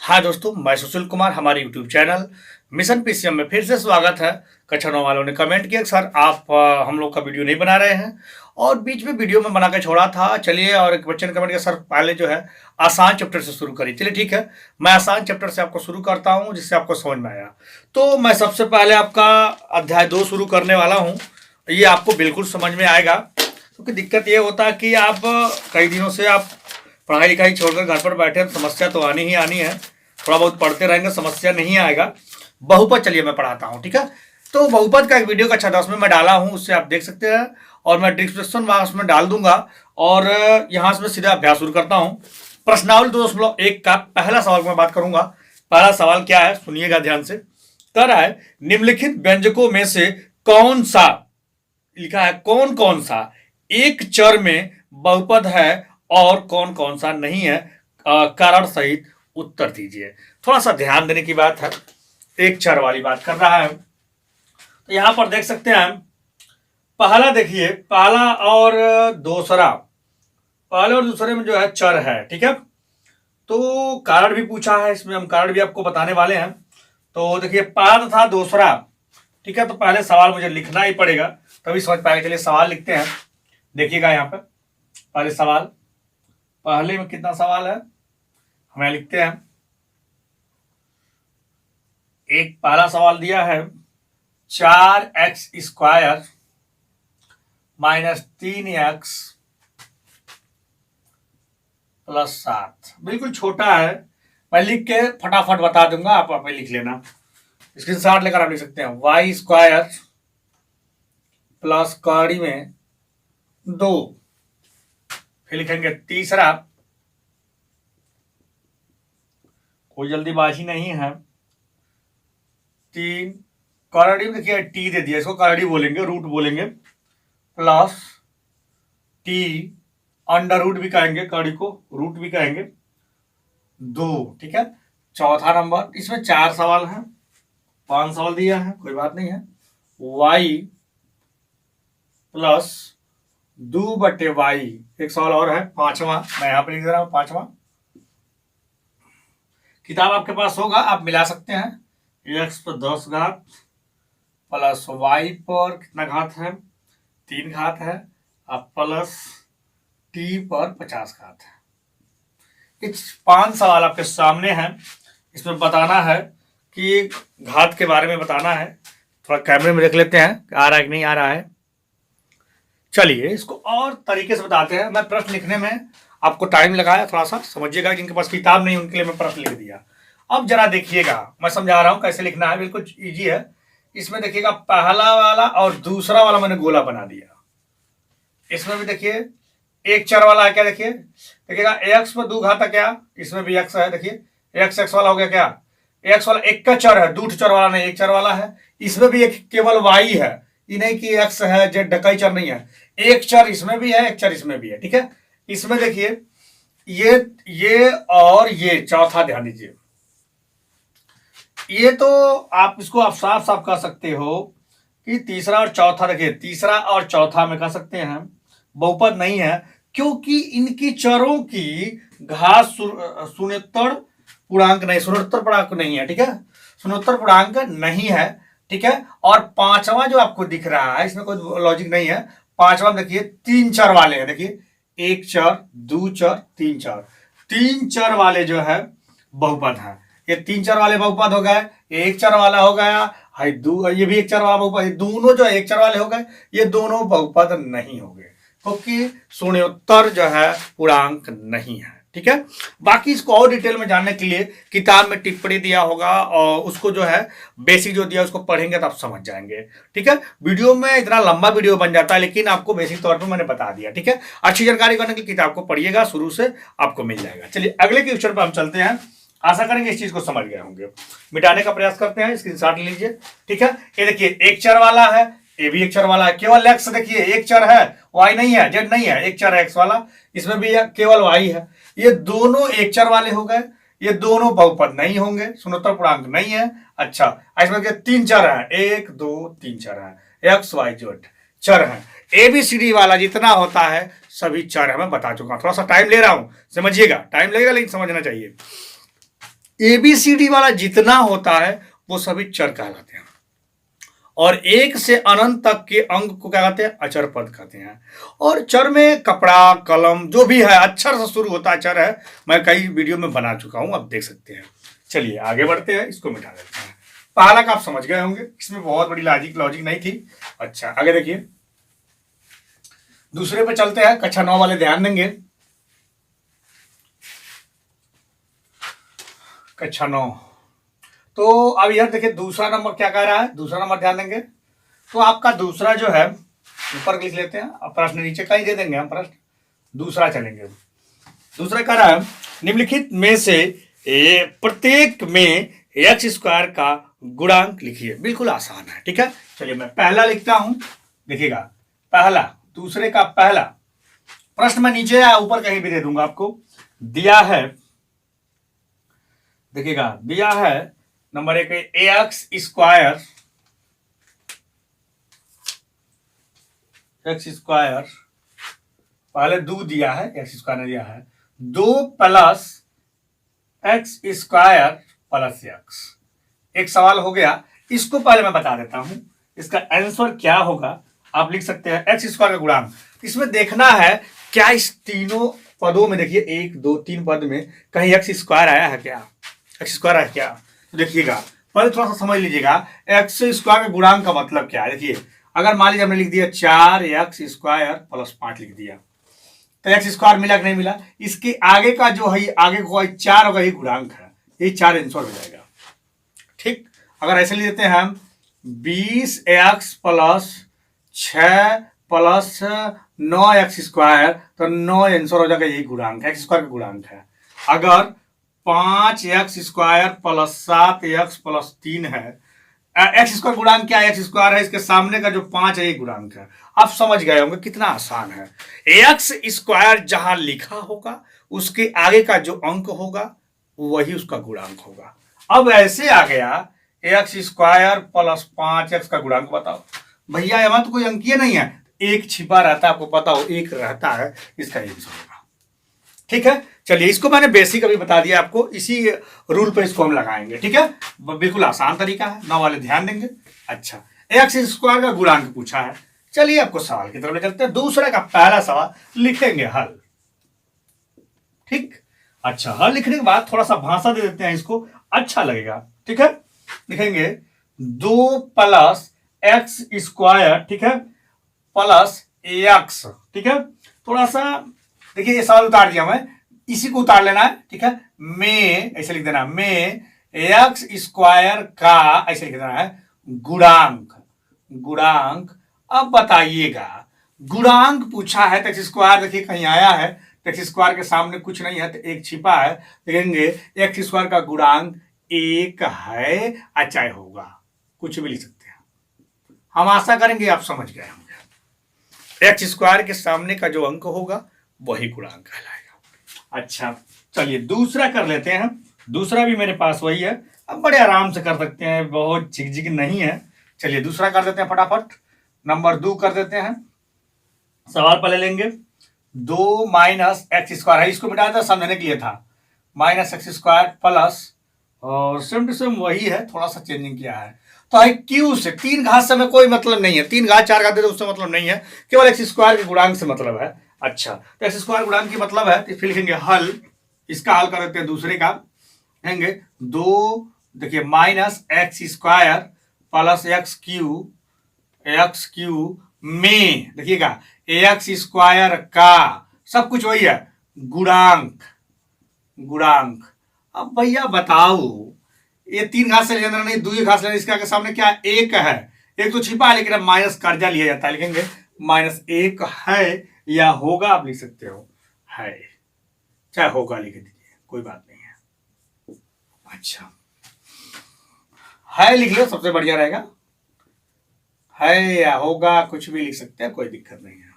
हाँ दोस्तों, मैं सुशील कुमार, हमारे यूट्यूब चैनल मिशन पीसीएम में फिर से स्वागत है। कक्षा 9 वालों ने कमेंट किया कि सर आप हम लोग का वीडियो नहीं बना रहे हैं, और बीच में वीडियो में बना के छोड़ा था। चलिए, और एक बच्चे ने कमेंट किया, सर पहले जो है आसान चैप्टर से शुरू करिए। चलिए ठीक है, मैं आसान चैप्टर से आपको शुरू करता हूँ जिससे आपको समझ में आया। तो मैं सबसे पहले आपका अध्याय 2 शुरू करने वाला हूँ। ये आपको बिल्कुल समझ में आएगा, क्योंकि दिक्कत ये होता है कि आप कई दिनों से आप पढ़ाई लिखाई छोड़कर घर पर बैठे हैं, समस्या तो आनी ही आनी है। थोड़ा बहुत पढ़ते रहेंगे, समस्या नहीं आएगा। बहुपद चलिए मैं पढ़ाता हूँ, ठीक है। तो बहुपद का एक वीडियो कक्षा 10 में मैं डाला हूँ, उससे आप देख सकते हैं, और मैं डिस्क्रिप्शन बॉक्स में डाल दूंगा। और यहाँ से मैं सीधा अभ्यास शुरू करता हूँ। प्रश्नावली 2.1 का पहला सवाल मैं बात करूंगा। पहला सवाल क्या है, सुनिएगा ध्यान से। कह रहा है, निम्नलिखित व्यंजकों में से कौन सा, लिखा है कौन कौन सा एक चर में बहुपद है और कौन कौन सा नहीं है, कारण सहित उत्तर दीजिए। थोड़ा सा ध्यान देने की बात है, एक चर वाली बात कर रहा है। तो यहां पर देख सकते हैं, पहला देखिए, पहला और दूसरा, पहले और दूसरे में जो है चर है, ठीक है। तो कारण भी पूछा है, इसमें हम कारण भी आपको बताने वाले हैं। तो देखिए, पहला था दूसरा, ठीक है। तो पहले सवाल मुझे लिखना ही पड़ेगा, तभी समझ पाएगा। चलिए सवाल लिखते हैं, देखिएगा यहाँ पर पहले सवाल। पहले में कितना सवाल है हमें लिखते हैं। एक पहला सवाल दिया है, 4x² - 3x + 7। बिल्कुल छोटा है, मैं लिख के फटाफट बता दूंगा, आप लिख लेना। स्क्रीनशॉट लेकर आप लिख सकते हैं, y² प्लस कड़ी में 2, फिर लिखेंगे तीसरा, कोई जल्दीबाजी नहीं है, 3 कड़ी में देखिए टी दे दिया, इसको कड़ी बोलेंगे, रूट बोलेंगे, प्लस टी, अंडर रूट भी कहेंगे, कड़ी को रूट भी कहेंगे, 2, ठीक है। चौथा नंबर, इसमें 4 सवाल हैं, 5 सवाल दिया है, कोई बात नहीं है। y प्लस 2/y, एक सवाल और है, 5वां, मैं यहां पर लिख दे रहा हूं 5वां। किताब आपके पास होगा, आप मिला सकते हैं। x पर 10 घात प्लस y पर कितना घात है, 3 घात है, अब प्लस t पर 50 घात है। ये 5 सवाल आपके सामने हैं। इसमें बताना है कि घात के बारे में बताना है। थोड़ा कैमरे में देख लेते हैं आ रहा है कि नहीं आ रहा है। चलिए इसको और तरीके से बताते हैं। मैं प्रश्न लिखने में आपको टाइम लगाया, थोड़ा सा समझिएगा। जिनके पास किताब नहीं उनके लिए मैं प्रश्न लिख दिया। अब जरा देखिएगा, मैं समझा रहा हूं कैसे लिखना है, बिल्कुल इजी है। इसमें देखिएगा, पहला वाला और दूसरा वाला मैंने गोला बना दिया। इसमें भी देखिए एक चर वाला है, क्या देखिए, देखिएगा x पर 2 घात है, क्या इसमें भी x है, देखिए x वाला हो गया, क्या x वाला एक का चर है, 2 चर वाला नहीं, एक चर वाला है। इसमें भी एक केवल y है, ये नहीं कि x है, z कई चर नहीं है, एक चर इसमें भी है, एक चर इसमें भी है, ठीक है। इसमें देखिए ये और ये चौथा, ध्यान दीजिए। ये तो आप इसको आप साफ साफ कह सकते हो कि तीसरा और चौथा, देखिए तीसरा और चौथा में कह सकते हैं बहुपद नहीं है, क्योंकि इनकी चरों की घात शून्योत्तर पूर्णांक नहीं, शून्योत्तर पूर्णांक नहीं है, ठीक है, शून्योत्तर पूर्णांक नहीं है, ठीक है। और 5वां जो आपको दिख रहा है, इसमें कोई लॉजिक नहीं है। 5वां देखिए 3 चर वाले हैं, देखिए 1 चर, 2 चर, 3 चर, 3 चर वाले जो है बहुपद है। ये 3 चर वाले बहुपद हो गए, 1 चर वाला हो गया, ये भी 1 चर वाला बहुपद, दोनों जो 1 चर वाले हो गए, ये दोनों बहुपद नहीं हो गए, क्योंकि शून्योत्तर जो है पूर्णांक नहीं है, ठीक है। बाकी इसको और डिटेल में जानने के लिए किताब में टिप्पणी दिया होगा, और उसको जो है बेसिक जो दिया उसको पढ़ेंगे तो आप समझ जाएंगे, ठीक है। वीडियो में इतना लंबा वीडियो बन जाता है, लेकिन आपको बेसिक तौर पर मैंने बता दिया, ठीक है। अच्छी जानकारी करने के लिए किताब को पढ़िएगा, शुरू से आपको मिल जाएगा। चलिए अगले क्वेश्चन पर हम चलते हैं। आशा करेंगे इस चीज को समझ गए होंगे। मिटाने का प्रयास करते हैं, स्क्रीनशॉट लीजिए, ठीक है। ये देखिए एक चर वाला है, ये भी एक चर वाला है, केवल x देखिए एक चर है, y नहीं है, z नहीं है, एक चर है x वाला, इसमें भी केवल y है। ये दोनों एक चर वाले हो गए, ये दोनों बहुपद नहीं होंगे, शून्योत्तर पूर्णांक नहीं है। अच्छा, इसमें 3 चर है, 1 2 3 चर है, x y z चर है। ABCD वाला जितना होता है सभी चर है, मैं बता चुका हूं। थोड़ा सा टाइम ले रहा हूं, समझिएगा, टाइम लगेगा लेकिन समझना चाहिए। ABCD वाला जितना होता है वो सभी चर कहलाते हैं, और एक से अनंत तक के अंक को क्या कहते हैं? अचर पद कहते हैं। और चर में कपड़ा, कलम, जो भी है अक्षर से शुरू होता है चर है। मैं कई वीडियो में बना चुका हूं, आप देख सकते हैं। चलिए आगे बढ़ते हैं, इसको मिटा देते हैं। पहला का आप समझ गए होंगे, इसमें बहुत बड़ी लॉजिक नहीं थी। अच्छा आगे देखिए, दूसरे पे चलते हैं। कक्षा 9 वाले ध्यान देंगे। कक्षा 9, तो अब यह देखिए दूसरा नंबर क्या कह रहा है। दूसरा नंबर ध्यान देंगे तो आपका दूसरा जो है ऊपर लिख लेते हैं, अब प्रश्न नीचे का ही दे देंगे हम प्रश्न। दूसरा चलेंगे। दूसरा कह रहा है निम्नलिखित में से प्रत्येक में एक्स स्क्वायर का गुणांक लिखिए। बिल्कुल आसान है, ठीक है। चलिए मैं पहला लिखता हूं, देखिएगा पहला, दूसरे का पहला प्रश्न मैं नीचे या ऊपर कहीं भी दे दूंगा आपको। दिया है, देखिएगा दिया है number 1 x square, x square पहले 2 दिया है, एक्स स्क्वायर ने दिया है 2 plus x square plus x. एक सवाल हो गया, इसको पहले मैं बता देता हूं इसका आंसर क्या होगा। आप लिख सकते हैं एक्स स्क्वायर का गुणांक। इसमें देखना है क्या इस तीनों पदों में, देखिए 1 2 3 पद में कहीं एक्स स्क्वायर आया है क्या? एक्स स्क्वायर आया क्या? तो देखिएगा पहले थोड़ा सा समझ लीजिएगा एक्स स्क्वायर का गुणांक का मतलब क्या है। देखिए अगर मान लीजिए हमने लिख दिया 4 एक्स स्क्वायर प्लस 5 लिख दिया, तो एक्स स्क्वायर मिला कि नहीं मिला? इसके आगे का जो है, आगे को 4 होगा, ये गुणांक है, ये 4 आंसर हो जाएगा। ठीक, अगर ऐसे ले लेते हैं हम 20 x plus 6 plus 9 x square, तो 9 आंसर हो जाएगा, यही गुणांक है, एक्स स्क्वायर का गुणांक है। अगर 5 x square plus 7 x plus 3 है, एक्स स्क्वायर गुणांक क्या है? एक्स स्क्वायर है, इसके सामने का जो 5 है ये गुणांक है। आप समझ गए होंगे कितना आसान है। एक्स स्क्वायर जहां लिखा होगा उसके आगे का जो अंक होगा वही उसका गुणांक होगा। अब ऐसे आ गया एक्स स्क्वायर प्लस 5 एक्स का गुणांक बताओ। भैया यहां तो कोई अंकीय नहीं है, एक छिपा रहता है, आपको पता हो एक रहता है, इसका आंसर होगा। ठीक है, चलिए इसको मैंने बेसिक अभी बता दिया आपको, इसी रूल पे इसको हम लगाएंगे। ठीक है, बिल्कुल आसान तरीका है, 9 वाले ध्यान देंगे। अच्छा, एक्स स्क्वायर का गुणांक पूछा है, चलिए आपको सवाल की तरफ ले चलते हैं। दूसरे का पहला सवाल लिखेंगे हल। ठीक, अच्छा हल लिखने के बाद थोड़ा सा भाषा दे देते हैं इसको, अच्छा लगेगा। ठीक है, लिखेंगे 2 प्लस एक्स स्क्वायर, ठीक है, प्लस एक्स। ठीक है, थोड़ा सा देखिए ये सवाल उतार दिया मैं, इसी को उतार लेना है। ठीक है, में ऐसे लिख देना, में एक्स स्क्वायर का ऐसे लिख देना है गुणांक। गुणांक, अब बताइएगा गुणांक पूछा है तो एक्स स्क्वायर देखिए कहीं आया है, तो एक्स स्क्वायर के सामने कुछ नहीं है तो एक छिपा है, देखेंगे एक्स स्क्वायर का गुणांक 1 है, अच्छा होगा, कुछ भी लिख सकते हैं। हम आशा करेंगे आप समझ गए होंगे, एक्स स्क्वायर के सामने का जो अंक होगा वही गुणांक कहलाएगा। अच्छा चलिए दूसरा कर लेते हैं। दूसरा भी मेरे पास वही है, अब बड़े आराम से कर सकते हैं, बहुत झिकझिक नहीं है। चलिए दूसरा कर देते हैं फटाफट, नंबर 2 कर देते हैं। सवाल पहले लेंगे 2 माइनस एक्स स्क्वायर है, इसको मिटा था समझने के लिए था, माइनस एक्स स्क्वायर प्लस, और सेम टू सेम वही है, थोड़ा सा चेंजिंग किया है। तो है क्यू से, 3 घात से हमें कोई मतलब नहीं है, 3 घात 4 घात तो उससे मतलब नहीं है, केवल एक्स स्क्वायर के गुणांक से मतलब है। अच्छा, तो एक्स स्क्वायर गुणांक की मतलब है, फिर लिखेंगे हल, इसका हल कर देते हैं दूसरे का, कहेंगे 2 देखिए minus x square plus x Q में, देखिएगा एक्स स्क्वायर का सब कुछ वही है गुणांक। गुणांक, अब भैया बताओ ये 3 घात से लेना नहीं, 2 घात से लेना, इसके आगे सामने क्या 1 है, एक तो छिपा है लेकिन अब माइनस कर्जा लिया जाता है, लिखेंगे -1 है या होगा, आप लिख सकते हो है, चाहे होगा लिख दीजिए, कोई बात नहीं है। अच्छा है लिख लो, सबसे बढ़िया रहेगा, है या होगा कुछ भी लिख सकते हैं, कोई दिक्कत नहीं है।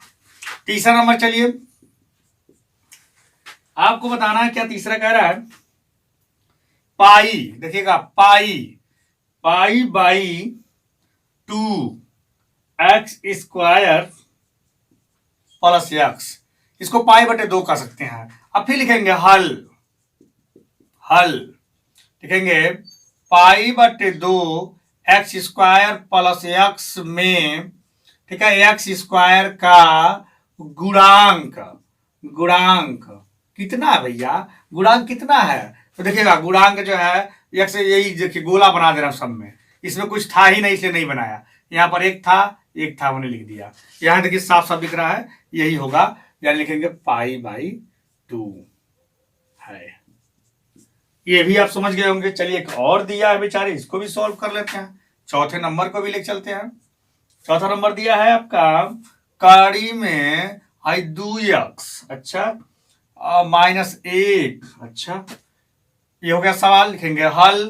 तीसरा नंबर, चलिए आपको बताना है क्या तीसरा कह रहा है, पाई, देखिएगा pi by 2 x square plus x, इसको पाई बटे 2 कर सकते हैं। अब फिर लिखेंगे हल, हल लिखेंगे पाई बटे 2 एक्स स्क्वायर प्लस एक्स में, ठीक है, एक्स स्क्वायर का गुणांक, गुणांक कितना है भैया, गुणांक कितना है? तो देखिएगा गुणांक जो है एक्स, यही देखिए गोला बना दे रहा हूं सब में, इसमें कुछ था ही नहीं इसलिए नहीं बनाया, यहाँ पर एक था मैंने लिख दिया, यहाँ देखिए साफ साफ दिख रहा है, यही होगा, यानी लिखेंगे पाई बाई 2 है। ये भी आप समझ गए होंगे। चलिए एक और दिया है बेचारे, इसको भी सॉल्व कर लेते हैं, चौथे नंबर को भी ले चलते हैं। चौथा नंबर दिया है आपका कड़ी में आई 2x, अच्छा, -1, अच्छा, ये हो गया सवाल। लिखेंगे हल,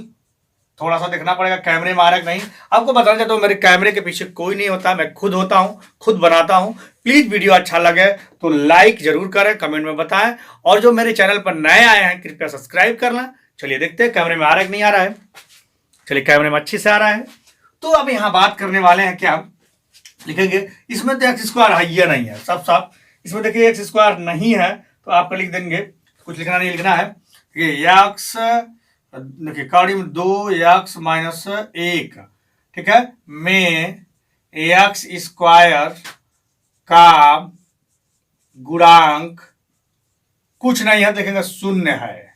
थोड़ा सा देखना पड़ेगा कैमरे में आ रहा है नहीं। आपको बताना चाहता हूँ मेरे कैमरे के पीछे कोई नहीं होता, मैं खुद होता हूँ, खुद बनाता हूँ। प्लीज वीडियो अच्छा लगे तो लाइक जरूर करें, कमेंट में बताएं, और जो मेरे चैनल पर नए आए हैं कृपया सब्सक्राइब करना। चलिए देखते हैं कैमरे में आ रहा है कि नहीं आ रहा है। चलिए कैमरे में अच्छे से आ रहा है। तो अब यहाँ बात करने वाले हैं क्या, लिखेंगे इसमें तो एक्स स्क्वायर है या नहीं है, सब साफ इसमें देखिए एक्स स्क्वायर नहीं है, तो आपका लिख देंगे, कुछ लिखना नहीं लिखना है, एक्स, देखिए कड़ी में 2x माइनस 1, ठीक है, में एक्स स्क्वायर का गुणांक कुछ नहीं है, देखेंगे शून्य है,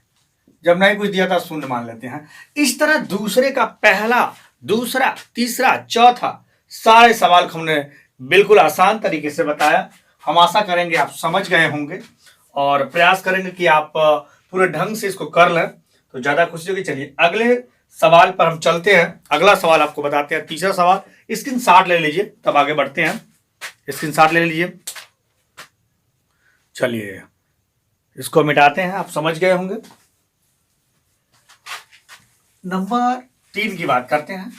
जब नहीं कुछ दिया था शून्य मान लेते हैं। इस तरह दूसरे का पहला, दूसरा, तीसरा, चौथा सारे सवाल हमने बिल्कुल आसान तरीके से बताया। हम आशा करेंगे आप समझ गए होंगे और प्रयास करेंगे कि आप पूरे ढंग से इसको कर लें तो ज्यादा खुशी होगी। चलिए अगले सवाल पर हम चलते हैं। अगला सवाल आपको बताते हैं, तीसरा सवाल, स्क्रीनशॉट ले लीजिए तब आगे बढ़ते हैं। स्क्रीनशॉट ले लीजिए। चलिए इसको मिटाते हैं, आप समझ गए होंगे। नंबर 3 की बात करते हैं।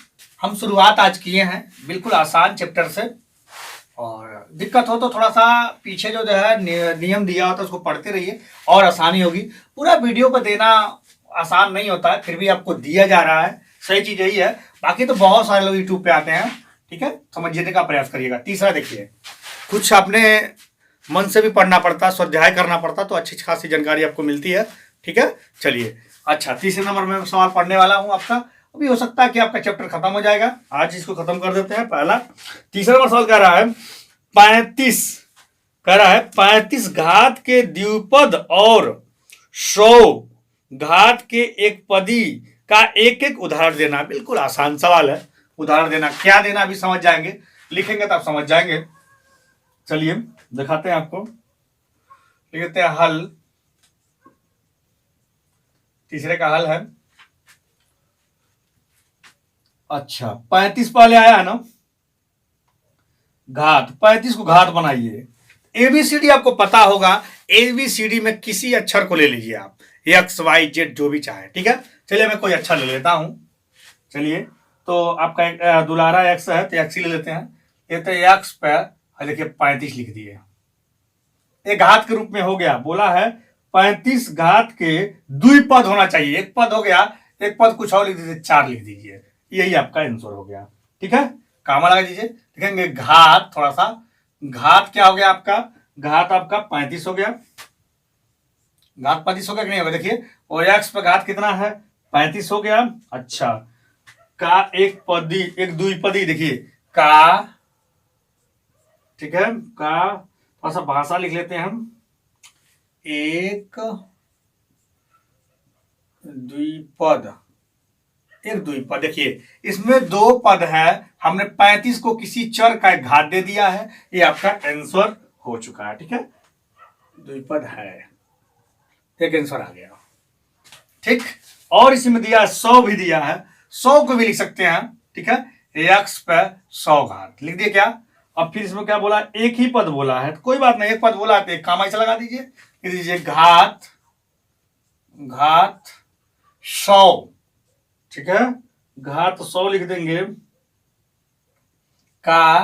हम शुरुआत आज किए हैं बिल्कुल आसान चैप्टर से, और दिक्कत हो तो थोड़ा सा पीछे जो है नियम दिया होता है उसको पढ़ते रहिए और आसानी होगी। पूरा वीडियो पर देना आसान नहीं होता है, फिर भी आपको दिया जा रहा है, सही चीज यही है। बाकी तो बहुत सारे लोग यूट्यूब पे आते हैं, ठीक है, समझने का प्रयास करिएगा। तीसरा देखिए, कुछ अपने मन से भी पढ़ना पड़ता है, स्वाध्याय करना पड़ता है, तो अच्छी खासी जानकारी आपको मिलती है, ठीक है। चलिए अच्छा, तीसरे नंबर में सवाल पढ़ने वाला हूं आपका। अभी हो सकता है कि आपका चैप्टर खत्म हो जाएगा, आज इसको खत्म कर देते हैं। पहला तीसरा नंबर सवाल कह रहा है 35, कह रहा है 35 घात के द्विपद और 100 घात के एक पदी का एक एक उदाहरण देना। बिल्कुल आसान सवाल है, उदाहरण देना, क्या देना अभी समझ जाएंगे, लिखेंगे तो आप समझ जाएंगे। चलिए दिखाते हैं आपको, लिखते हैं हल। तीसरे का हल है, अच्छा 35 पहले आया है ना, घात, 35 को घात बनाइए। एबीसीडी आपको पता होगा, एबीसीडी में किसी अक्षर को ले लीजिए आप, एक्स वाई जेड जो भी चाहे, ठीक है। चलिए मैं कोई अक्षर ले लेता हूं। चलिए तो आपका एक दुलारा एक्स है तो एक्स ही ले लेते हैं। ये तो एक्स पर देखिए 35 लिख दिए, एक घात के रूप में हो गया। बोला है 35 घात के द्विपद होना चाहिए, एक पद हो गया, एक पद कुछ और लिख दीजिए, 4 लिख दीजिए, यही आपका आंसर हो गया, ठीक है। कामा लगा दीजिए, देखेंगे घात, थोड़ा सा घात क्या हो गया आपका, घात आपका 35 हो गया, घात 35 हो गया कि नहीं होगा, देखिए, और एक्स पर घात कितना है 35 हो गया। अच्छा, का एक पदी, एक द्विपदी, देखिए का, ठीक है, का थोड़ा सा भाषा लिख लेते हैं हम, एक द्विपद, एक द्विपद। देखिए इसमें 2 पद है, हमने 35 को किसी चर का एक घात दे दिया है, ये आपका आंसर हो चुका है, ठीक है, द्विपद है, एक आंसर आ गया, ठीक। और इसमें दिया 100 भी दिया है, 100 को भी लिख सकते हैं, ठीक है, एक्स पे 100 घात लिख दिए क्या। अब फिर इसमें क्या बोला, एक ही पद बोला है तो कोई बात नहीं, एक पद बोला तो एक कामा ऐसा लगा दीजिए, लिख दीजिए घात, घात 100, ठीक है, घात 100 लिख देंगे का।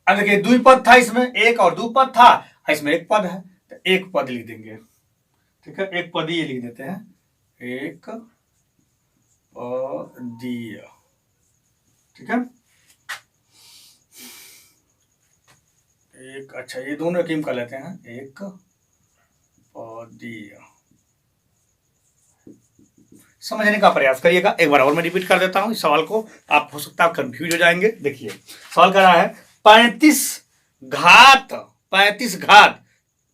अब देखिए द्विपद था इसमें, एक और द्विपद था, इसमें एक पद है तो एक पद लिख देंगे, ठीक है, एक पद ही लिख देते हैं, एक पदीय, ठीक है, एक, अच्छा ये दोनों कीम कर लेते हैं, एक पदीय, समझने का प्रयास करिएगा। एक बार और मैं रिपीट कर देता हूँ इस सवाल को, आप हो सकता है कंफ्यूज हो जाएंगे। देखिए सवाल कर रहा है 35 घात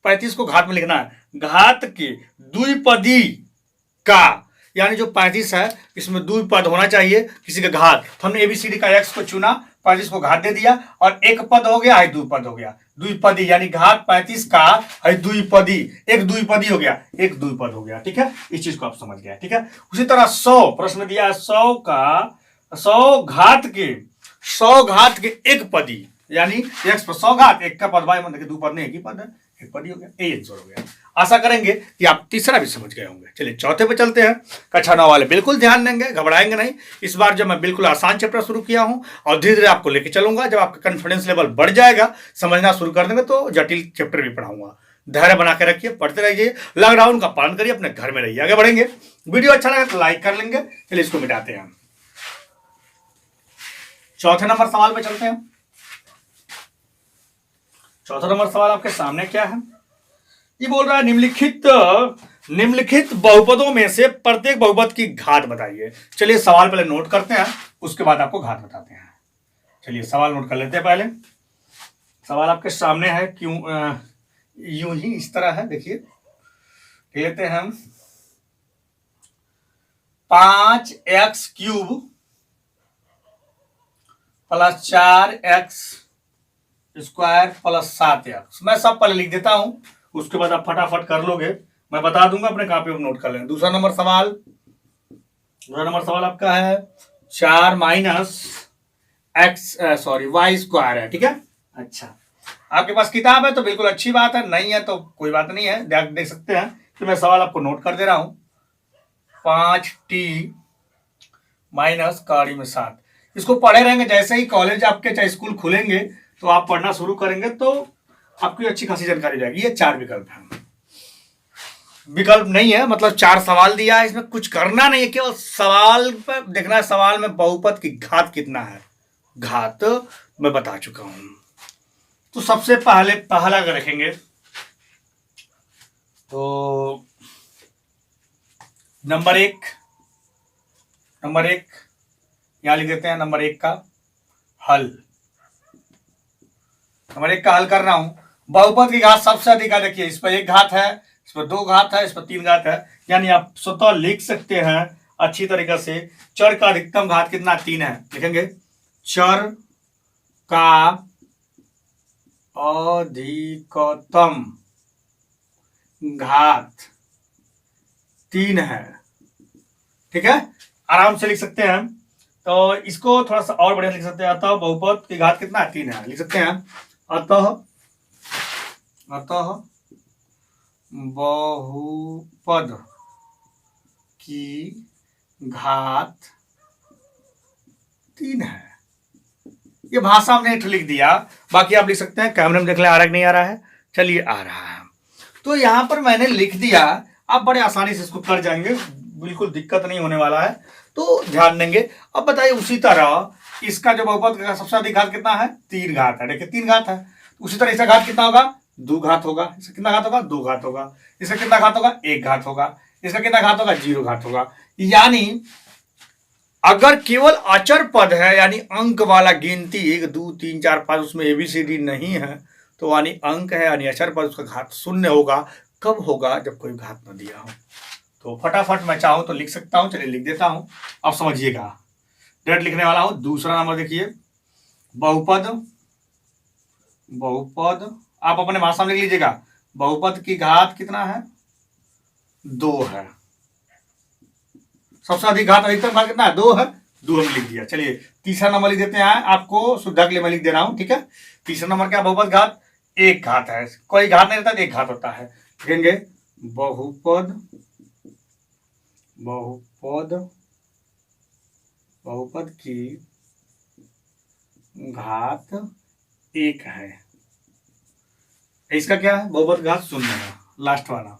35 को घात में लिखना है, घात के द्विपदी का, यानी जो 35 है इसमें द्विपद होना चाहिए किसी का घात। तो हमने एबीसीडी का एक्स को चुना, 35 को घात दे दिया और एक पद हो गया है द्विपद हो गया, द्विपदी यानी घात 35 का है द्विपदी, एक द्विपदी हो गया, एक द्विपद हो गया। ठीक है, इस चीज को आप समझ गए। ठीक है, उसी तरह 100 प्रश्न दिया है, 100 घात के एक पदी, यानी एक्स पर 100 घात, एक का पद भाई मतलब द्विपद नहीं, एक ही पद है, एक पद ही हो गया, ये आंसर हो गया। आशा करेंगे कि आप तीसरा भी समझ गए होंगे। चलिए चौथे पे चलते हैं। कक्षा 9 वाले बिल्कुल ध्यान देंगे, घबराएंगे नहीं। इस बार जब मैं बिल्कुल आसान चैप्टर शुरू किया हूं और धीरे धीरे आपको लेके चलूंगा, जब आपका कॉन्फिडेंस लेवल बढ़ जाएगा, समझना शुरू कर देंगे, तो जटिल चैप्टर भी पढ़ाऊंगा। धैर्य बना के रखिए, पढ़ते रहिए, लॉकडाउन का पालन करिए, अपने घर में रहिए, आगे बढ़ेंगे। वीडियो अच्छा लगे तो लाइक कर लेंगे। चलिए इसको मिटाते हैं। चौथे नंबर सवाल पे चलते हैं। चौथा नंबर सवाल आपके सामने क्या है, ये बोल रहा है निम्नलिखित बहुपदों में से प्रत्येक बहुपद की घात बताइए। चलिए सवाल पहले नोट करते हैं, उसके बाद आपको घात बताते हैं। चलिए सवाल नोट कर लेते हैं। पहले सवाल आपके सामने है, क्यों यूं ही इस तरह है, देखिए लेते हैं हम 5x³ plus 4x² plus 7x। मैं सब पहले लिख देता हूं, उसके बाद आप फटाफट कर लोगे, मैं बता दूंगा, अपने कॉपी पर नोट कर लेंगे। दूसरा नंबर सवाल आपका है 4 y² है। ठीक है, अच्छा आपके पास किताब है तो बिल्कुल अच्छी बात है, नहीं है तो कोई बात नहीं है, देख सकते हैं। तो मैं सवाल आपको नोट कर दे रहा हूं, 5t - 7। इसको पढ़े रहेंगे, जैसे ही कॉलेज आपके चाहे स्कूल खुलेंगे तो आप पढ़ना शुरू करेंगे तो आपकी अच्छी खासी जानकारी रहेगी। ये 4 विकल्प है, विकल्प नहीं है, मतलब 4 सवाल दिया है, इसमें कुछ करना नहीं है, केवल सवाल पर देखना है। सवाल में बहुपद की घात कितना है, घात मैं बता चुका हूं। तो सबसे पहला अगर रखेंगे तो नंबर एक यहां लिख देते हैं, नंबर 1 का हल कर रहा हूं। बहुपद की घात सबसे अधिक है, देखिए इस पर 1 घात है, इस पर 2 घात है, इस पर 3 घात है, यानी आप स्वतः लिख सकते हैं अच्छी तरीके से। चर का अधिकतम घात कितना, 3 है, लिखेंगे चर का अधिकतम घात 3 है। ठीक है, आराम से लिख सकते हैं। तो इसको थोड़ा सा और बढ़िया लिख सकते हैं, अतः बहुपद की घात कितना, 3 है, लिख सकते हैं अतः बहुपद की घात 3 है। ये भाषा हमने लिख दिया, बाकी आप लिख सकते हैं। कैमरे में देख लें आ रहा है कि नहीं आ रहा है, चलिए आ रहा है। तो यहां पर मैंने लिख दिया, आप बड़े आसानी से इसको कर जाएंगे, बिल्कुल दिक्कत नहीं होने वाला है, तो ध्यान देंगे। अब बताइए उसी तरह इसका जो बहुपद का सबसे अधिक घात कितना है, 3 घात है, देखिए 3 घात है। उसी तरह इसका घात कितना होगा, 2 घात होगा। इसका कितना घात होगा, 2 घात होगा। इसका कितना घात होगा, 1 घात होगा। इसका कितना घात होगा, 0 घात होगा। यानी अगर केवल अचर पद है, यानी अंक वाला गिनती 1 2 3 4 5, उसमें ABCD नहीं है, तो यानी अंक है, यानी अचर पद, उसका घात 0 होगा। कब होगा, जब कोई घात न दिया हो। तो फटाफट मैं चाहूं तो लिख सकता हूं, चलिए लिख देता हूं, अब समझिएगा। डायरेक्ट लिखने वाला हूं। दूसरा नंबर देखिए, बहुपद आप अपने भाषा में लिख लीजिएगा। बहुपद की घात कितना है, 2 है। सबसे अधिक घात, अधिकतम घात कितना है, 2 है, 2 हमने लिख दिया। चलिए तीसरा नंबर लिख देते हैं, आपको सुविधा के लिए मैं लिख दे रहा हूं। ठीक है, तीसरा नंबर क्या, बहुपद घात 1 घात है, कोई घात नहीं रहता, 1 घात होता है। लिखेंगे बहुपद की घात 1 है। इसका क्या है, बहुपद घात 0 है, लास्ट वाला।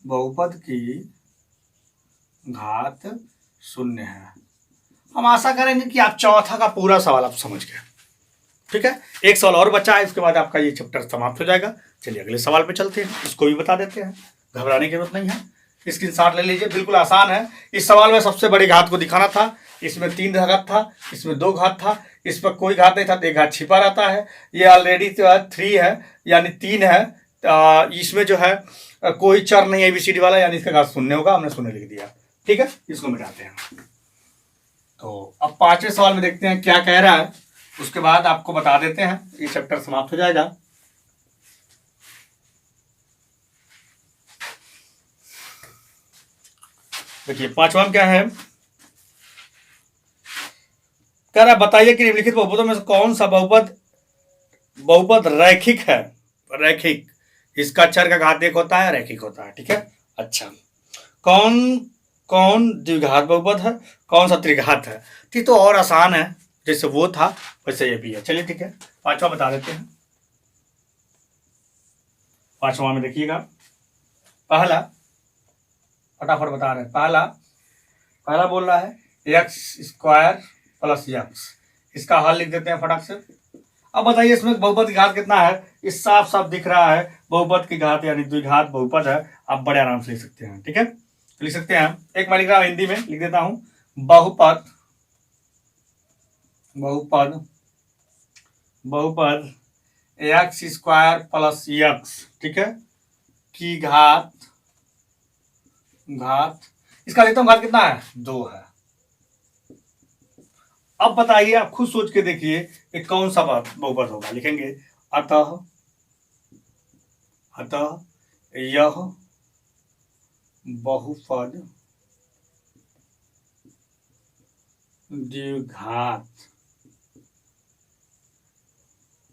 बहुपद की घात 0 है। हम आशा करेंगे कि आप चौथा का पूरा सवाल आप समझ गए। ठीक है, एक सवाल और बचा है, इसके बाद आपका ये चैप्टर समाप्त हो जाएगा। चलिए अगले सवाल पे चलते हैं, इसको भी बता देते हैं, घबराने की जरूरत नहीं है। स्क्रीनशॉट ले लीजिए, बिल्कुल आसान है। इस सवाल में सबसे बड़ी घात को दिखाना था। इसमें 3 घात था, इसमें 2 घात था, इस पर कोई घात नहीं था तो एक घात छिपा रहता है। ये ऑलरेडी 3 है यानी 3 है। इसमें जो है कोई चर नहीं है ABCD वाला, यानी इसका घात 0 होगा, हमने 0 लिख दिया। ठीक है, इसको मिटाते हैं। तो अब 5वें सवाल में देखते हैं क्या कह रहा है, उसके बाद आपको बता देते हैं, ये चैप्टर समाप्त हो जाएगा। देखिए 5वां क्या है, कह रहा बताइए कि निम्नलिखित बहुपदों में से कौन सा बहुपद रैखिक है। रैखिक, इसका चर का घात 1 होता है, रैखिक होता है। ठीक है, अच्छा कौन कौन द्विघात बहुपद है, कौन सा त्रिघात है। ठीक, तो और आसान है, जैसे वो था वैसे ये भी है। चलिए ठीक है, 5वां बता देते हैं। 5वां में देखिएगा, पहला फटाफट बता रहे हैं। पहला बोल रहा है x² + x, इसका हल लिख देते हैं फटाक से। अब बताइए इसमें बहुपद की घात कितना है, इस साफ साफ दिख रहा है बहुपद की घात यानी द्विघात बहुपद है। आप बड़े आराम से लिख सकते हैं। ठीक है, लिख सकते हैं। एक मैं लिख रहा हूं हिंदी में, लिख देता हूं, बहुपद x² + x, ठीक है, की घात इसका देखता हूं घात कितना है, 2 है। अब बताइए, आप खुद सोच के देखिए ये कौन सा बहुपद होगा। लिखेंगे अतः यह बहुपद द्विघात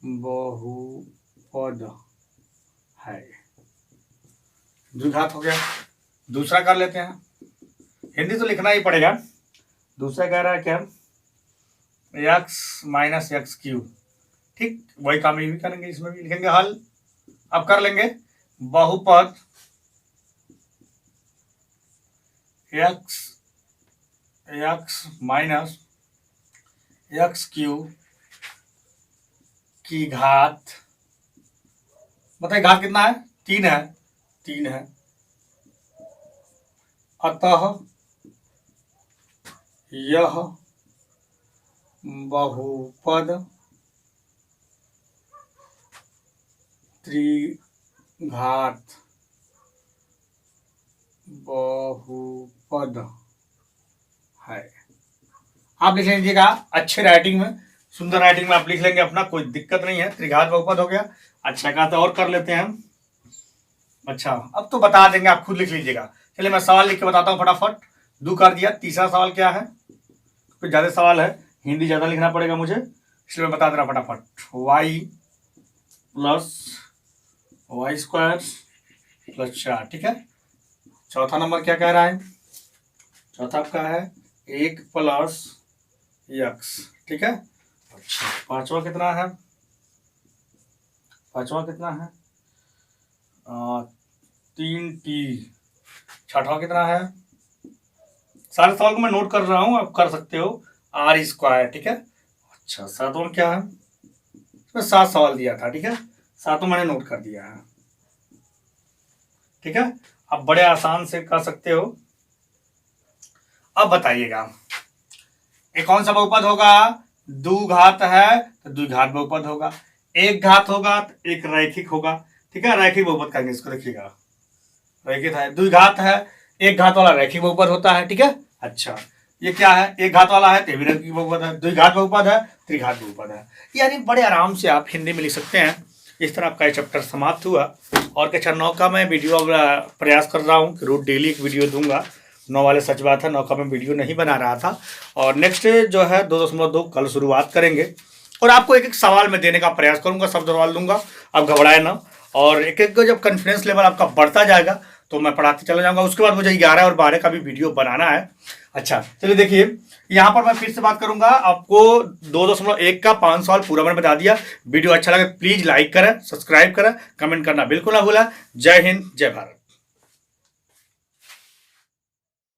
बहुपद है। द्विघात हो गया। दूसरा कर लेते हैं, हिंदी तो लिखना ही पड़ेगा। दूसरा कह रहा है क्या, x - x³। ठीक, वही काम ये भी करेंगे, इसमें भी लिखेंगे हल। अब कर लेंगे बहुपद x - x³ की घात, बताइए घात कितना है, 3 है। अतः यह बहुपद त्रिघात बहुपद है। आप लिख लीजिएगा अच्छे राइटिंग में, सुंदर राइटिंग में आप लिख लेंगे अपना, कोई दिक्कत नहीं है। त्रिघात बहुपद हो गया। अच्छा कहा, तो और कर लेते हैं हम। अच्छा अब तो बता देंगे, आप खुद लिख लीजिएगा। चलिए मैं सवाल लिख के बताता हूँ फटाफट। 2 कर दिया। तीसरा सवाल क्या है, कुछ ज्यादा सवाल है, हिंदी ज्यादा लिखना पड़ेगा मुझे, इसलिए मैं बता दे रहा फटाफट। y + y² + 4, ठीक है। चौथा नंबर क्या कह रहा है, चौथा आपका है 1 + x, ठीक है। अच्छा पांचवा कितना है, 3t। छठवा कितना है, सारे सवाल को मैं नोट कर रहा हूं, आप कर सकते हो, r², ठीक है। अच्छा सातवां क्या है, इसमें 7 सवाल दिया था, ठीक है, सातों मैंने नोट कर दिया है, ठीक है। आप बड़े आसान से कर सकते हो। अब बताइएगा ये कौन सा बहुपद होगा, द्विघात है तो द्विघात बहुपद होगा, एक घात होगा तो एक रैखिक होगा, ठीक है। रैखिक बहुपद कहेंगे इसको, देखिएगा रैखिक है, द्विघात है, एक घात वाला रैखिक बहुपद होता है, ठीक है। अच्छा ये क्या है, एक घात वाला है तो भी रैखिक बहुपद है, द्विघात बहुपद है, त्रिघात बहुपद है। यानी बड़े आराम से आप हिंदी में लिख सकते हैं। इस तरह आपका चैप्टर समाप्त हुआ। और कक्षा 9 का मैं वीडियो प्रयास कर रहा हूँ कि रोज डेली एक वीडियो दूंगा। 9 वाले सच बात है, 9 का मैं वीडियो नहीं बना रहा था, और नेक्स्ट जो है 2.2 कल शुरुआत करेंगे, और आपको एक एक सवाल में देने का प्रयास करूंगा, सब सवाल दूंगा, आप घबराए ना। और एक एक जब कॉन्फिडेंस लेवल आपका बढ़ता जाएगा तो मैं पढ़ाते चला जाऊंगा। उसके बाद मुझे 11 और 12 का भी वीडियो बनाना है। अच्छा चलिए देखिए, यहाँ पर मैं फिर से बात करूंगा, आपको 2.1 का 5 सवाल पूरा मैंने बता दिया। वीडियो अच्छा लगे प्लीज लाइक करें, सब्सक्राइब करें, कमेंट करना बिल्कुल ना भूलें। जय हिंद, जय भारत।